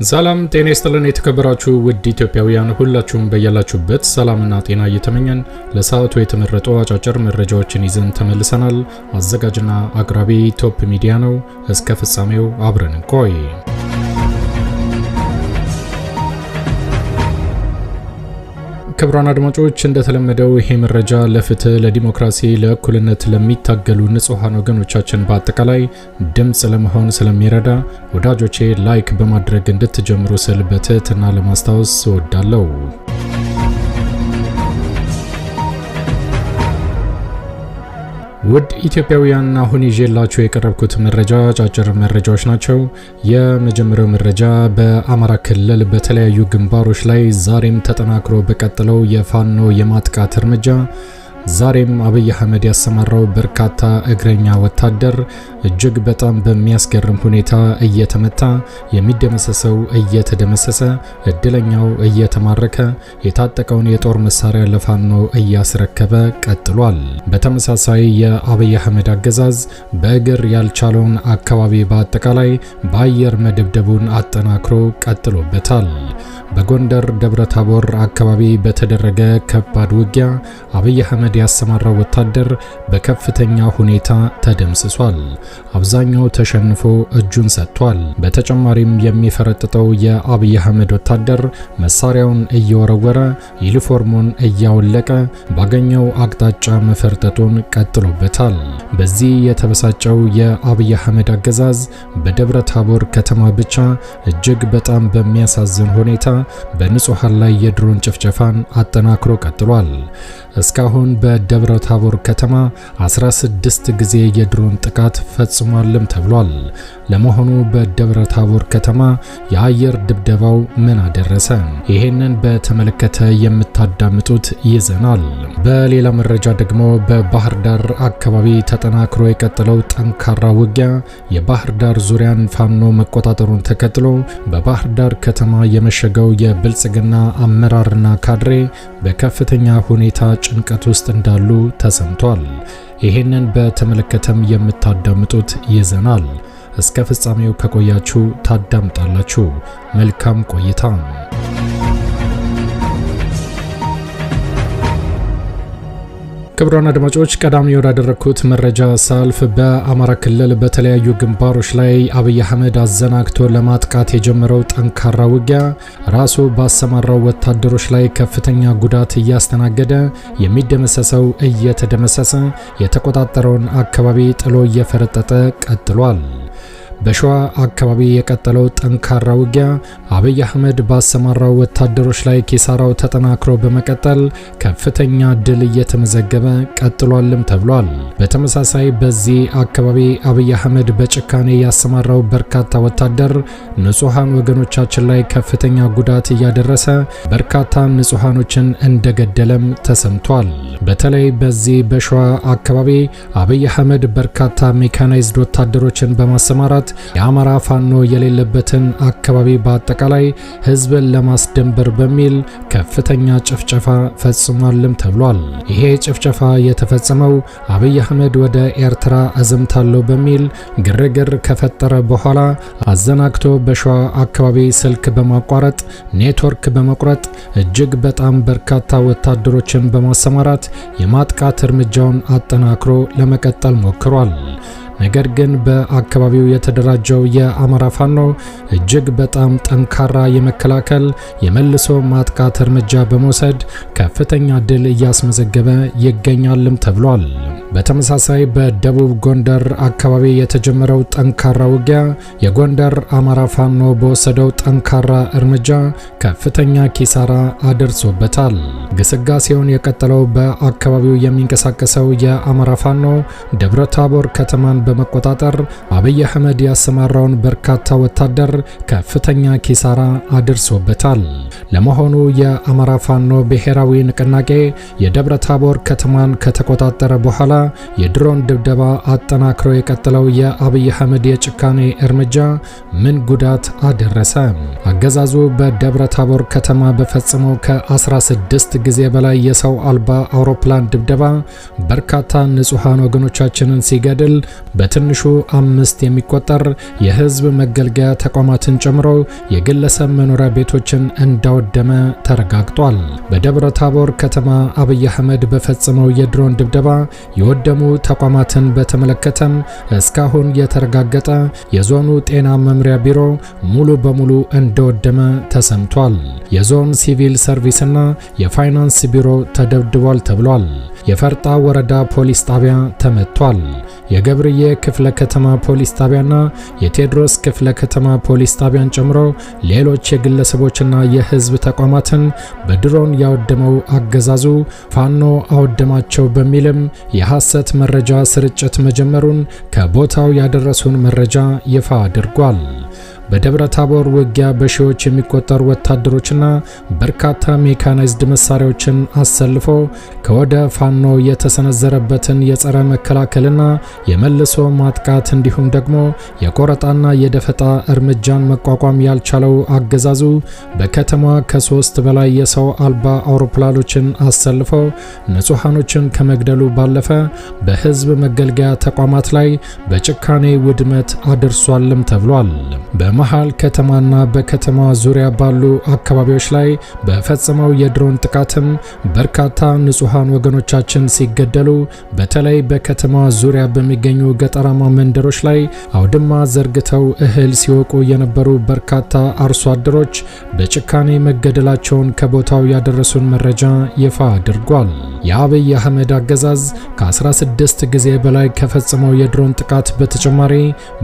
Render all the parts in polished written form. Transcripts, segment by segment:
ሰላም ጤና ይስጥልን የተከበራችሁ ውድ ኢትዮጵያውያን ሁላችሁም በያላችሁበት ሰላምና ጤና እየተመኘን ለሰዓቱ የተመረጡ አጫጭር መረጃዎችን ይዘን ተመልሰናል። አዘጋጅና አቅራቢ ቶፕ ሚዲያ ነው። እስከ ፍጻሜው አብረን እንቆይ። ክቡራን አድማጮች እንደተለመደው ይሄ መረጃ ለፍትህ፣ ለዲሞክራሲ፣ ለእኩልነት ለሚታገሉ ንጹሃን ወገኖቻችን በአጠቃላይ ድምጽ ለመሆን ስለሚረዳ ወዳጆቼ ላይክ በማድረግ እንድትጀምሩ ስል በትህትና ለማስታወስ እወዳለሁ። ውድ ኢትዮጵያውያን አሁን ይዤላችሁ የቀረብኩት መረጃ አጫጭር መረጃዎች ናቸው። የመጀመሪያው መረጃ በአማራ ክልል በተለያዩ ግንባሮች ላይ ዛሬም ተጠናክሮ በቀጠለው የፋኖ የማጥቃት እርምጃ ዛሬም አብይ አህመድ ያሰማራው በርካታ እግረኛ ወታደር እጅግ በጣም በሚያስገርም ሁኔታ እየተመታ የሚደመሰሰው እየተደመሰሰ እድለኛው እየተማረከ የታጠቀውን የጦር መሳሪያ ለፋኖ እያስረከበ ቀጥሏል። በተመሳሳይ የአብይ አህመድ አገዛዝ በእግር ያልቻለውን አካባቢ በአጠቃላይ በአየር መደብደቡን አጠናክሮ ቀጥሎበታል። በጎንደር ደብረታቦር አካባቢ በተደረገ ከባድ ውጊያ አብይ አህመድ ያሰማራው ወታደር በከፍተኛ ሁኔታ ተደምስሷል። አብዛኛው ተሸንፎ እጁን ሰጥቷል። በተጨማሪም የሚፈረጥጠው የአብይ አህመድ ወታደር መሳሪያውን እየወረወረ ዩኒፎርሙን እያወለቀ ባገኘው አቅጣጫ መፈርጠጡን ቀጥሎበታል። በዚህ የተበሳጨው የአብይ አህመድ አገዛዝ በደብረታቦር ከተማ ብቻ እጅግ በጣም በሚያሳዝን ሁኔታ በንጹሃን ላይ የድሮን ጭፍጨፋን አጠናክሮ ቀጥሏል። እስካሁን በደብረታቦር ከተማ 16 ጊዜ የድሮን ጥቃት ፈጽሟልም ተብሏል። ለመሆኑ በደብረታቦር ከተማ የአየር ድብደባው ምን አደረሰ? ይሄንን በተመለከተ የምታዳምጡት ይዘናል። በሌላ መረጃ ደግሞ በባህር ዳር አካባቢ ተጠናክሮ የቀጠለው ጠንካራ ውጊያ የባህር ዳር ዙሪያን ፋኖ መቆጣጠሩን ተከትሎ በባህር ዳር ከተማ የመሸገው የብልጽግና አመራርና ካድሬ በከፍተኛ ሁኔታ ጭንቀት ውስጥ እንዳሉ ተሰምቷል። ይሄንን በተመለከተም የምታዳምጡት ይዘናል። እስከ ፍጻሜው ከቆያችሁ ታዳምጣላችሁ። መልካም ቆይታ። ክቡራን አድማጮች ቀዳሚ ወዳደረኩት መረጃ ሳልፍ በአማራ ክልል በተለያዩ ግንባሮች ላይ አብይ አህመድ አዘናግቶ ለማጥቃት የጀመረው ጠንካራ ውጊያ ራሱ ባሰማራው ወታደሮች ላይ ከፍተኛ ጉዳት እያስተናገደ የሚደመሰሰው እየተደመሰሰ የተቆጣጠረውን አካባቢ ጥሎ እየፈረጠጠ ቀጥሏል። በሸዋ አካባቢ የቀጠለው ጠንካራ ውጊያ አብይ አህመድ ባሰማራው ወታደሮች ላይ ኪሳራው ተጠናክሮ በመቀጠል ከፍተኛ ድል እየተመዘገበ ቀጥሏልም ተብሏል። በተመሳሳይ በዚህ አካባቢ አብይ አህመድ በጭካኔ ያሰማራው በርካታ ወታደር ንጹሃን ወገኖቻችን ላይ ከፍተኛ ጉዳት እያደረሰ በርካታ ንጹሃኖችን እንደገደለም ተሰምቷል። በተለይ በዚህ በሸዋ አካባቢ አብይ አህመድ በርካታ ሜካናይዝድ ወታደሮችን በማሰማራት የአማራ ፋኖ የሌለበትን አካባቢ በአጠቃላይ ህዝብን ለማስደንበር በሚል ከፍተኛ ጭፍጨፋ ፈጽሟልም ተብሏል። ይሄ ጭፍጨፋ የተፈጸመው አብይ አህመድ ወደ ኤርትራ አዘምታለሁ በሚል ግርግር ከፈጠረ በኋላ አዘናግቶ በሸዋ አካባቢ ስልክ በማቋረጥ ኔትወርክ በመቁረጥ እጅግ በጣም በርካታ ወታደሮችን በማሰማራት የማጥቃት እርምጃውን አጠናክሮ ለመቀጠል ሞክሯል። ነገር ግን በአካባቢው የተደራጀው የአማራ ፋኖ እጅግ በጣም ጠንካራ የመከላከል የመልሶ ማጥቃት እርምጃ በመውሰድ ከፍተኛ ድል እያስመዘገበ ይገኛልም ተብሏል። በተመሳሳይ በደቡብ ጎንደር አካባቢ የተጀመረው ጠንካራ ውጊያ የጎንደር አማራ ፋኖ በወሰደው ጠንካራ እርምጃ ከፍተኛ ኪሳራ አድርሶበታል። ግስጋሴውን የቀጠለው በአካባቢው የሚንቀሳቀሰው የአማራ ፋኖ ደብረታቦር ከተማን በመቆጣጠር አብይ አህመድ ያሰማራውን በርካታ ወታደር ከፍተኛ ኪሳራ አድርሶበታል። ለመሆኑ የአማራ ፋኖ ብሔራዊ ንቅናቄ የደብረታቦር ከተማን ከተቆጣጠረ በኋላ የድሮን ድብደባ አጠናክሮ የቀጠለው የአብይ አህመድ የጭካኔ እርምጃ ምን ጉዳት አደረሰ? አገዛዙ በደብረታቦር ከተማ በፈጸመው ከ16 ጊዜ በላይ የሰው አልባ አውሮፕላን ድብደባ በርካታ ንጹሃን ወገኖቻችንን ሲገድል በትንሹ 5 የሚቆጠር የህዝብ መገልገያ ተቋማትን ጨምሮ የግለሰብ መኖሪያ ቤቶችን እንዳወደመ ተረጋግጧል። በደብረ ታቦር ከተማ አብይ አህመድ በፈጸመው የድሮን ድብደባ የወደሙ ተቋማትን በተመለከተም እስካሁን የተረጋገጠ የዞኑ ጤና መምሪያ ቢሮ ሙሉ በሙሉ እንደወደመ ተሰምቷል። የዞን ሲቪል ሰርቪስና የፋይናንስ ቢሮ ተደብድቧል ተብሏል። የፈርጣ ወረዳ ፖሊስ ጣቢያ ተመቷል። የገብርዬ ክፍለ ከተማ ፖሊስ ጣቢያና የቴድሮስ ክፍለ ከተማ ፖሊስ ጣቢያን ጨምሮ ሌሎች የግለሰቦችና የህዝብ ተቋማትን በድሮን ያወደመው አገዛዙ ፋኖ አወደማቸው በሚልም የሐሰት መረጃ ስርጭት መጀመሩን ከቦታው ያደረሱን መረጃ ይፋ አድርጓል። በደብረ ታቦር ውጊያ በሺዎች የሚቆጠሩ ወታደሮችና በርካታ ሜካናይዝድ መሳሪያዎችን አሰልፎ ከወደ ፋኖ የተሰነዘረበትን የጸረ መከላከልና የመልሶ ማጥቃት እንዲሁም ደግሞ የቆረጣና የደፈጣ እርምጃን መቋቋም ያልቻለው አገዛዙ በከተማ ከ3 በላይ የሰው አልባ አውሮፕላኖችን አሰልፎ ንጹሃኖችን ከመግደሉ ባለፈ በህዝብ መገልገያ ተቋማት ላይ በጭካኔ ውድመት አድርሷልም ተብሏል። በመሃል ከተማና በከተማ ዙሪያ ባሉ አካባቢዎች ላይ በፈጸመው የድሮን ጥቃትም በርካታ ንጹሃን ወገኖቻችን ሲገደሉ በተለይ በከተማ ዙሪያ በሚገኙ ገጠራማ መንደሮች ላይ አውድማ ዘርግተው እህል ሲወቁ የነበሩ በርካታ አርሶ አደሮች በጭካኔ መገደላቸውን ከቦታው ያደረሱን መረጃ ይፋ አድርጓል። የአብይ አህመድ አገዛዝ ከ16 ጊዜ በላይ ከፈጸመው የድሮን ጥቃት በተጨማሪ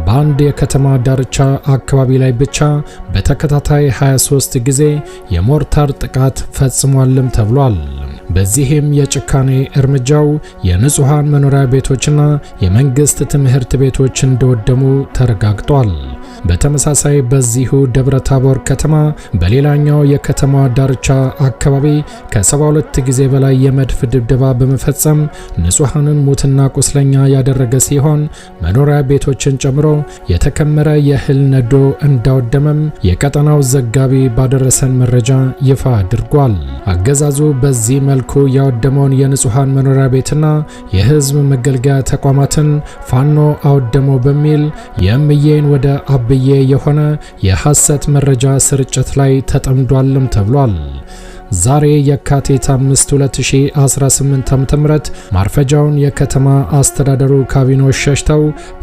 በአንድ የከተማ ዳርቻ አካባቢ ላይ ብቻ በተከታታይ 23 ጊዜ የሞርታር ጥቃት ፈጽሟልም ተብሏል። በዚህም የጭካኔ እርምጃው የንጹሃን መኖሪያ ቤቶችና የመንግስት ትምህርት ቤቶች እንደወደሙ ተረጋግጧል። በተመሳሳይ በዚሁ ደብረ ታቦር ከተማ በሌላኛው የከተማ ዳርቻ አካባቢ ከ72 ጊዜ በላይ የመድፍ ድብደባ በመፈጸም ንጹሃንን ሙትና ቁስለኛ ያደረገ ሲሆን መኖሪያ ቤቶችን ጨምሮ የተከመረ የእህል ነዶ እንዳወደመም የቀጠናው ዘጋቢ ባደረሰን መረጃ ይፋ አድርጓል። አገዛዙ በዚህ መልኩ ያወደመውን የንጹሃን መኖሪያ ቤትና የህዝብ መገልገያ ተቋማትን ፋኖ አወደመው በሚል የእምዬን ወደ አብዬ የሆነ የሐሰት መረጃ ስርጭት ላይ ተጠምዷልም ተብሏል። ዛሬ የካቲት 5 2018 ዓ.ም ማርፈጃውን የከተማ አስተዳደሩ ካቢኔዎች ሸሽተው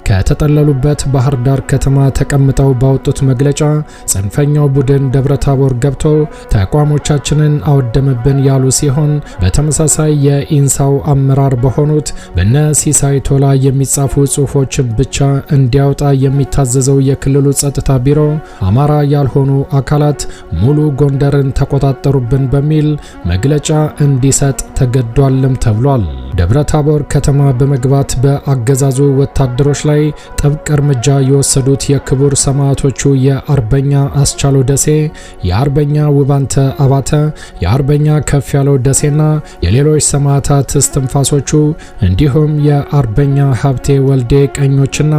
ከተጠለሉበት ባህር ዳር ከተማ ተቀምጠው ባወጡት መግለጫ ጽንፈኛው ቡድን ደብረ ታቦር ገብቶ ተቋሞቻችንን አወደመብን ያሉ ሲሆን በተመሳሳይ የኢንሳው አመራር በሆኑት በነ ሲሳይ ቶላ የሚጻፉ ጽሑፎችን ብቻ እንዲያወጣ የሚታዘዘው የክልሉ ጸጥታ ቢሮ አማራ ያልሆኑ አካላት ሙሉ ጎንደርን ተቆጣጠሩብን በሚል መግለጫ እንዲሰጥ ተገዷልም ተብሏል። ደብረ ታቦር ከተማ በመግባት በአገዛዙ ወታደሮች ላይ ጥብቅ እርምጃ የወሰዱት የክቡር ሰማዕቶቹ የአርበኛ አስቻለው ደሴ፣ የአርበኛ ውባንተ አባተ፣ የአርበኛ ከፍ ያለው ደሴና የሌሎች ሰማዕታት እስትንፋሶቹ እንዲሁም የአርበኛ ሀብቴ ወልዴ ቀኞችና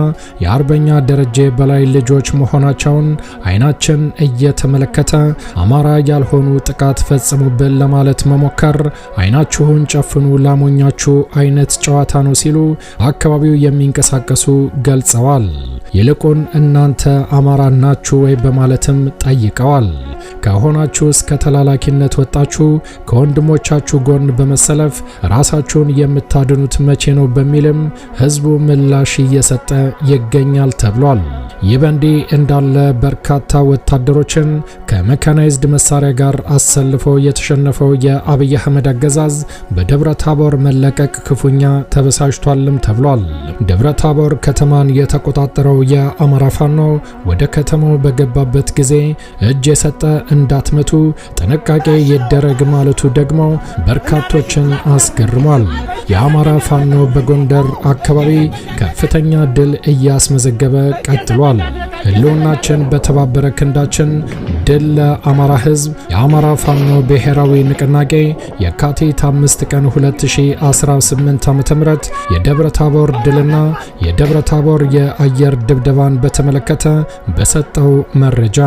የአርበኛ ደረጀ በላይ ልጆች መሆናቸውን አይናችን እየተመለከተ አማራ ያልሆኑ ጥቃት ፈጽሙብን ለማለት መሞከር አይናችሁን ጨፍኑ ላሞኛችሁ አይነት ጨዋታ ነው ሲሉ አካባቢው የሚንቀሳቀሱ ገልጸዋል። ይልቁን እናንተ አማራ ናችሁ ወይ በማለትም ጠይቀዋል። ከሆናችሁ እስከ ተላላኪነት ወጣችሁ ከወንድሞቻችሁ ጎን በመሰለፍ ራሳችሁን የምታድኑት መቼ ነው በሚልም ህዝቡ ምላሽ እየሰጠ ይገኛል ተብሏል። ይህ በእንዲህ እንዳለ በርካታ ወታደሮችን ከሜካናይዝድ መሳሪያ ጋር አሰልፎ የተሸነፈው የአብይ አህመድ አገዛዝ በደብረ ታቦር መለቀቅ ክፉኛ ተበሳጭቷልም ተብሏል። ደብረ ታቦር ከተማን የተቆጣጠረው የአማራ ፋኖ ወደ ከተማው በገባበት ጊዜ እጅ የሰጠ እንዳትመቱ ጥንቃቄ ይደረግ ማለቱ ደግሞ በርካቶችን አስገርሟል። የአማራ ፋኖ በጎንደር አካባቢ ከፍተኛ ድል እያስመዘገበ ቀጥሏል። ህልውናችን በተባበረ ክንዳችን ድል ለአማራ ህዝብ። የአማራ ፋኖ ብሔራዊ ንቅናቄ የካቲት 5 ቀን 2018 ዓ.ም የደብረ ታቦር ድልና የደብረ ታቦር የአየር ድብደባን በተመለከተ በሰጠው መረጃ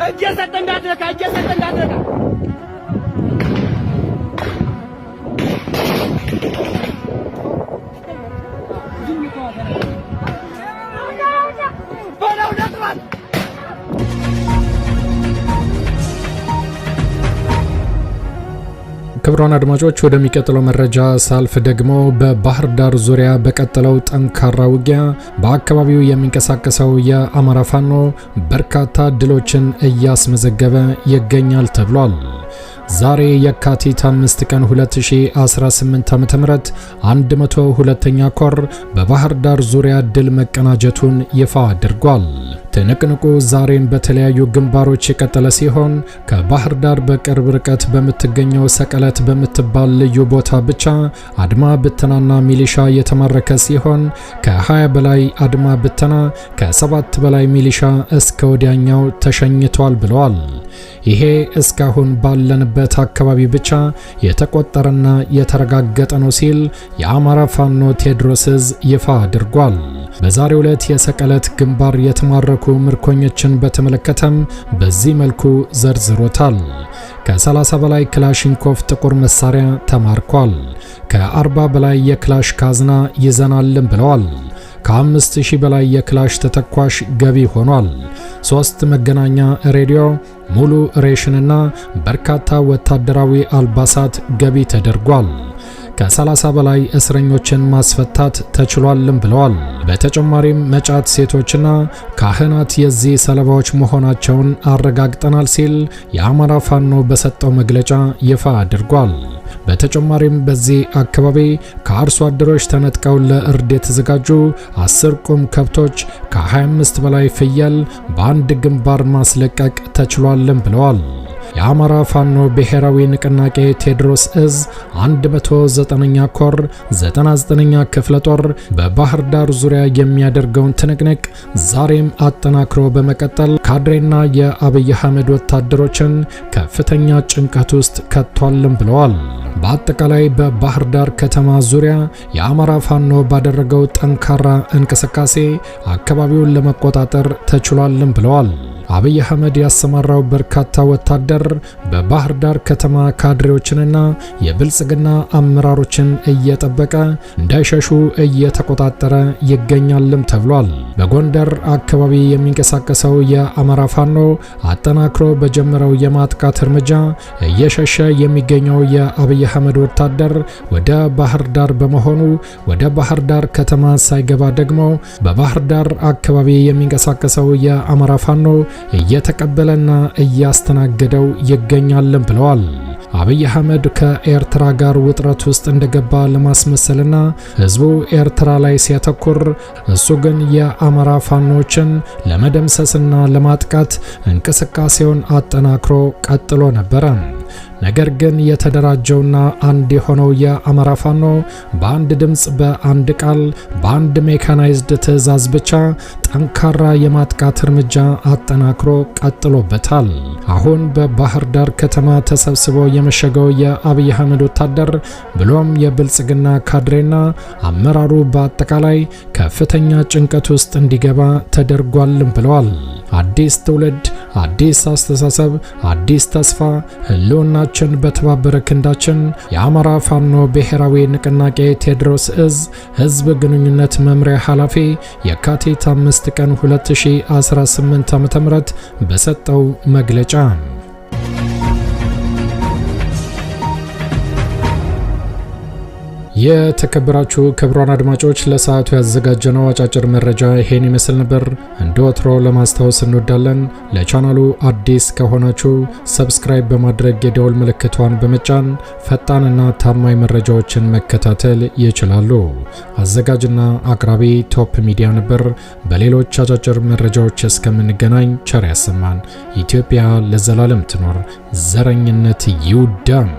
እየሰጠ እንዳትረካ ክቡራን አድማጮች ወደሚቀጥለው መረጃ ሳልፍ ደግሞ በባህር ዳር ዙሪያ በቀጠለው ጠንካራ ውጊያ በአካባቢው የሚንቀሳቀሰው የአማራ ፋኖ በርካታ ድሎችን እያስመዘገበ ይገኛል ተብሏል። ዛሬ የካቲት 5 ቀን 2018 ዓ.ም 102ኛ ኮር በባህር ዳር ዙሪያ ድል መቀናጀቱን ይፋ አድርጓል። ትንቅንቁ ዛሬን በተለያዩ ግንባሮች የቀጠለ ሲሆን ከባህር ዳር በቅርብ ርቀት በምትገኘው ሰቀለት በምትባል ልዩ ቦታ ብቻ አድማ ብተናና ሚሊሻ የተማረከ ሲሆን ከ20 በላይ አድማ ብተና ከ7 በላይ ሚሊሻ እስከ ወዲያኛው ተሸኝቷል ብለዋል። ይሄ እስካሁን ባለንበት አካባቢ ብቻ የተቆጠረና የተረጋገጠ ነው ሲል የአማራ ፋኖ ቴዎድሮስ ዕዝ ይፋ አድርጓል። በዛሬው ዕለት የሰቀለት ግንባር የተማረኩ ምርኮኞችን በተመለከተም በዚህ መልኩ ዘርዝሮታል። ከ30 በላይ ክላሽንኮቭ ጥቁር መሳሪያ ተማርኳል። ከ40 በላይ የክላሽ ካዝና ይዘናልም ብለዋል። ከ5000 በላይ የክላሽ ተተኳሽ ገቢ ሆኗል። 3 መገናኛ ሬዲዮ፣ ሙሉ ሬሽንና በርካታ ወታደራዊ አልባሳት ገቢ ተደርጓል። ከ30 በላይ እስረኞችን ማስፈታት ተችሏልም ብለዋል። በተጨማሪም መጫት ሴቶችና ካህናት የዚህ ሰለባዎች መሆናቸውን አረጋግጠናል ሲል የአማራ ፋኖ በሰጠው መግለጫ ይፋ አድርጓል። በተጨማሪም በዚህ አካባቢ ከአርሶ አደሮች ተነጥቀው ለእርድ የተዘጋጁ 10 ቁም ከብቶች ከ25 በላይ ፍየል በአንድ ግንባር ማስለቀቅ ተችሏልም ብለዋል። የአማራ ፋኖ ብሔራዊ ንቅናቄ ቴዎድሮስ ዕዝ 109ኛ ኮር 99ኛ ክፍለ ጦር በባህር ዳር ዙሪያ የሚያደርገውን ትንቅንቅ ዛሬም አጠናክሮ በመቀጠል ካድሬና የአብይ አህመድ ወታደሮችን ከፍተኛ ጭንቀት ውስጥ ከቷልም ብለዋል። በአጠቃላይ በባህር ዳር ከተማ ዙሪያ የአማራ ፋኖ ባደረገው ጠንካራ እንቅስቃሴ አካባቢውን ለመቆጣጠር ተችሏልም ብለዋል። አብይ አህመድ ያሰማራው በርካታ ወታደር በባህር ዳር ከተማ ካድሬዎችንና የብልጽግና አመራሮችን እየጠበቀ እንዳይሸሹ እየተቆጣጠረ ይገኛልም ተብሏል። በጎንደር አካባቢ የሚንቀሳቀሰው የአማራ ፋኖ አጠናክሮ በጀመረው የማጥቃት እርምጃ እየሸሸ የሚገኘው የአብይ አህመድ ወታደር ወደ ባህር ዳር በመሆኑ ወደ ባህር ዳር ከተማ ሳይገባ ደግሞ በባህር ዳር አካባቢ የሚንቀሳቀሰው የአማራ ፋኖ እየተቀበለና እያስተናገደው ይገኛልም ብለዋል። አብይ አህመድ ከኤርትራ ጋር ውጥረት ውስጥ እንደገባ ለማስመሰልና ህዝቡ ኤርትራ ላይ ሲያተኩር እሱ ግን የአማራ ፋኖችን ለመደምሰስና ለማጥቃት እንቅስቃሴውን አጠናክሮ ቀጥሎ ነበረ። ነገር ግን የተደራጀውና አንድ የሆነው የአማራ ፋኖ በአንድ ድምጽ፣ በአንድ ቃል፣ በአንድ ሜካናይዝድ ትዕዛዝ ብቻ ጠንካራ የማጥቃት እርምጃ አጠናክሮ ቀጥሎበታል። አሁን በባህር ዳር ከተማ ተሰብስቦ የመሸገው የአብይ አህመድ ወታደር ብሎም የብልጽግና ካድሬና አመራሩ በአጠቃላይ ከፍተኛ ጭንቀት ውስጥ እንዲገባ ተደርጓልም ብለዋል። አዲስ ትውልድ፣ አዲስ አስተሳሰብ፣ አዲስ ተስፋ፣ ህልውናችን በተባበረ ክንዳችን። የአማራ ፋኖ ብሔራዊ ንቅናቄ ቴዎድሮስ ዕዝ ህዝብ ግንኙነት መምሪያ ኃላፊ የካቲት 5 ቀን 2018 ዓ.ም በሰጠው መግለጫ የተከበራችሁ ክቡራን አድማጮች ለሰዓቱ ያዘጋጀነው አጫጭር መረጃ ይሄን ይመስል ነበር። እንደ ወትሮ ለማስታወስ እንወዳለን ለቻናሉ አዲስ ከሆናችሁ ሰብስክራይብ በማድረግ የደወል ምልክቷን በመጫን ፈጣንና ታማኝ መረጃዎችን መከታተል ይችላሉ። አዘጋጅና አቅራቢ ቶፕ ሚዲያ ነበር። በሌሎች አጫጭር መረጃዎች እስከምንገናኝ ቸር ያሰማን። ኢትዮጵያ ለዘላለም ትኖር። ዘረኝነት ይውደም።